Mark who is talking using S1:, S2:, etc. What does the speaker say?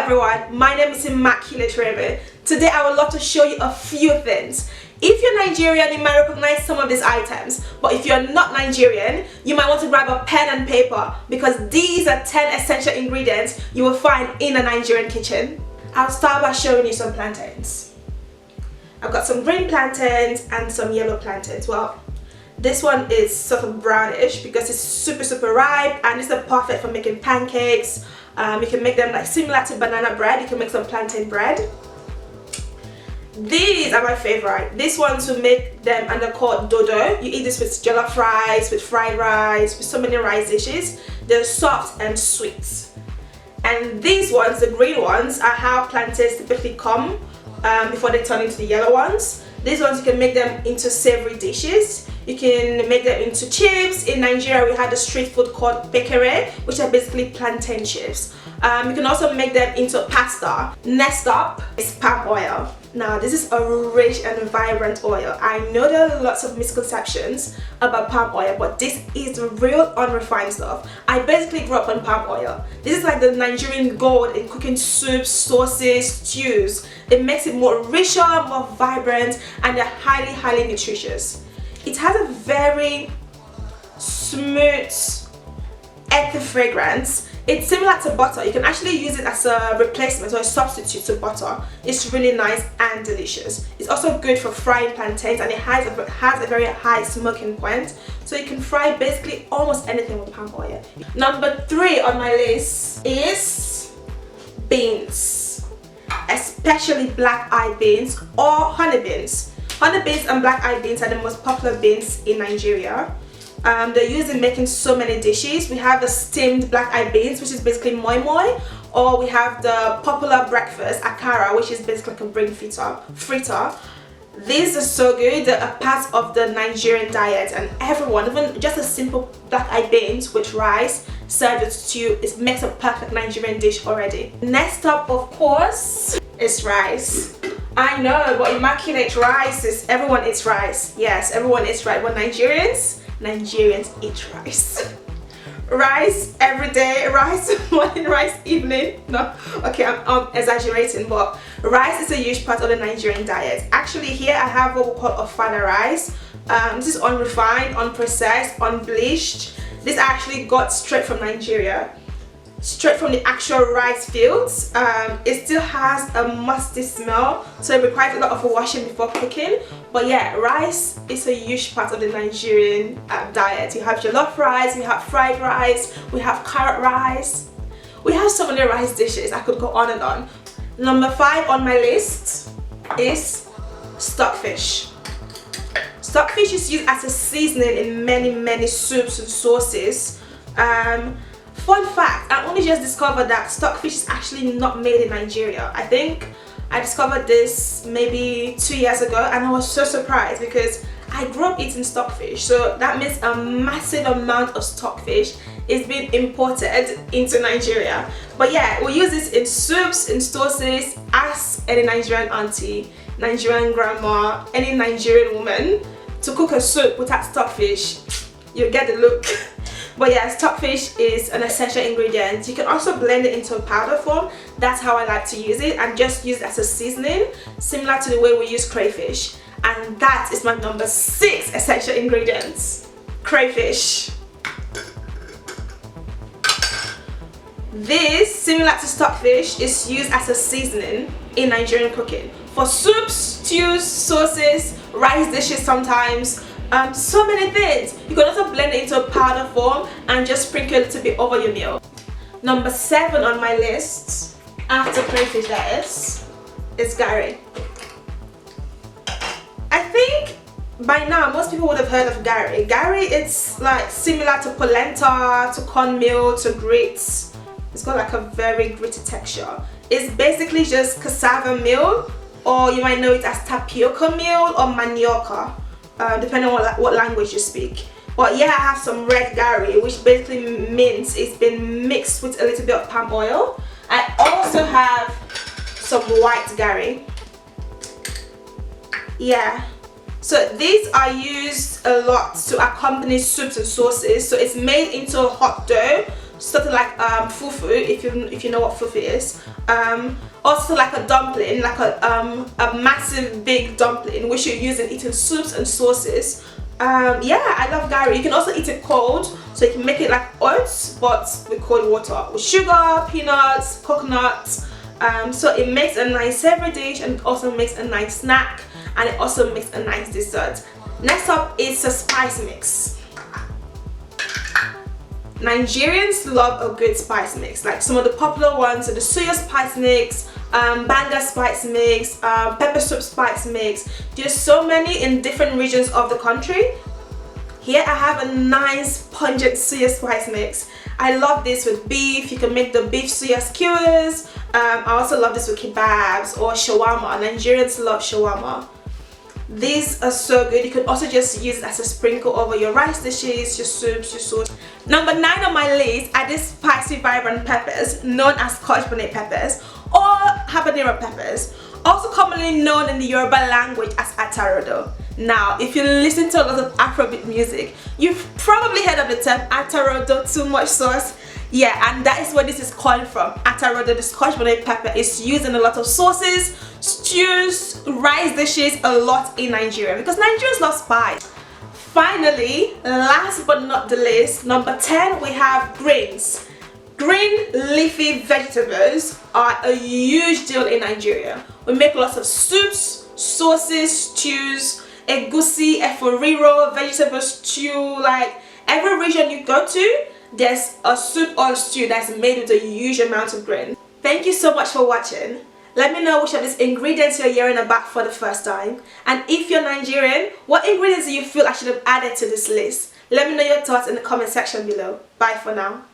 S1: everyone, my name is Immaculate Ruému. Today I would love to show you a few things. If you're Nigerian, you might recognize some of these items, but if you're not Nigerian, you might want to grab a pen and paper because these are 10 essential ingredients you will find in a Nigerian kitchen. I'll start by showing you some plantains. I've got some green plantains and some yellow plantains. Well, this one is sort of brownish because it's super ripe, and it's perfect for making pancakes. You can make them like similar to banana bread. You can make some plantain bread. These are my favorite. These ones will make them, and they're called dodo. You eat this with jollof rice, with fried rice, with so many rice dishes. They're soft and sweet. And these ones, the green ones, are how plantains typically come before they turn into the yellow ones. These ones, you can make them into savory dishes. You can make them into chips. In Nigeria, we have a street food called pekere, which are basically plantain chips. You can also make them into pasta. Next up is palm oil. Now, this is a rich and vibrant oil. I know there are lots of misconceptions about palm oil, but this is the real unrefined stuff. I basically grew up on palm oil. This is like the Nigerian gold in cooking soups, sauces, stews. It makes it more richer, more vibrant, and they're highly nutritious. It has a very smooth, earthy fragrance. It's similar to butter. You can actually use it as a replacement or a substitute to butter. It's really nice and delicious. It's also good for frying plantains, and it has a very high smoking point. So you can fry basically almost anything with palm oil. Number 3 on my list is beans, especially black-eyed beans or honey beans. Honey beans and black-eyed beans are the most popular beans in Nigeria. They're used in making so many dishes. We have the steamed black-eyed beans, which is basically moi moi, or we have the popular breakfast akara, which is basically like a brain fritter. These are so good. They're a part of the Nigerian diet, and everyone, even just a simple black-eyed beans with rice served with stew, it makes a perfect Nigerian dish already. Next up, of course, is rice. I know, but immaculate rice is, everyone eats rice. Yes, everyone eats rice, but Nigerians eat rice. Rice every day, rice morning, rice evening. No, okay, I'm exaggerating, but rice is a huge part of the Nigerian diet. Actually, here I have what we call ofada rice. This is unrefined, unprocessed, unbleached. This I actually got straight from Nigeria, straight from the actual rice fields. It still has a musty smell, so it requires a lot of washing before cooking. But yeah, rice is a huge part of the Nigerian diet. You have jollof rice, we have fried rice, we have carrot rice. We have so many rice dishes, I could go on and on. Number 5 on my list is stockfish. Stockfish is used as a seasoning in many soups and sauces. Fun fact, I only just discovered that stockfish is actually not made in Nigeria. I think I discovered this maybe 2 years ago, and I was so surprised because I grew up eating stockfish. So that means a massive amount of stockfish is being imported into Nigeria. But yeah, we use this in soups, in sauces. Ask any Nigerian auntie, Nigerian grandma, any Nigerian woman to cook a soup without stockfish, you'll get the look. But yeah, stockfish is an essential ingredient. You can also blend it into a powder form. That's how I like to use it, and just use it as a seasoning, similar to the way we use crayfish. And that is my number 6 essential ingredients, crayfish. This, similar to stockfish, is used as a seasoning in Nigerian cooking. For soups, stews, sauces, rice dishes sometimes. So many things. You can also blend it into a powder form and just sprinkle a little bit over your meal. Number 7 on my list, after crayfish that is garri. I think by now most people would have heard of garri. Garri, it's like similar to polenta, to cornmeal, to grits. It's got like a very gritty texture. It's basically just cassava meal, or you might know it as tapioca meal or manioca. Depending on what language you speak. But yeah, I have some red garri, which basically means it's been mixed with a little bit of palm oil. I also have some white garri. Yeah, so these are used a lot to accompany soups and sauces. So it's made into a hot dough. sort of like fufu, if you know what fufu is. Also like a dumpling, like a massive big dumpling, which you use in eating soups and sauces. Yeah, I love Garri. You can also eat it cold, so you can make it like oats but with cold water, with sugar, peanuts, coconuts. So it makes a nice savory dish, and it also makes a nice snack, and it also makes a nice dessert. Next up is a spice mix. Nigerians love a good spice mix. Like some of the popular ones are the suya spice mix, banga spice mix, pepper soup spice mix. There's so many in different regions of the country. Here I have a nice pungent suya spice mix. I love this with beef. You can make the beef suya skewers. I also love this with kebabs or shawarma. Nigerians love shawarma. These are so good. You can also just use it as a sprinkle over your rice dishes, your soups, your sauce. Number 9 on my list are these spicy vibrant peppers known as Scotch bonnet peppers or Habanero peppers, also commonly known in the Yoruba language as ATA-rodo. Now, if you listen to a lot of Afrobeat music, you've probably heard of the term ATA-rodo, too much sauce. Yeah, and that is where this is called from. ATA-rodo, the Scotch bonnet pepper, is used in a lot of sauces, stews, rice dishes, a lot in Nigeria because Nigerians love spice. Finally, last but not the least, number 10, we have greens. Green leafy vegetables are a huge deal in Nigeria. We make lots of soups, sauces, stews, egusi, eforiro, vegetable stew. Like every region you go to, there's a soup or a stew that's made with a huge amount of grain. Thank you so much for watching. Let me know which of these ingredients you're hearing about for the first time. And if you're Nigerian, what ingredients do you feel I should have added to this list? Let me know your thoughts in the comment section below. Bye for now.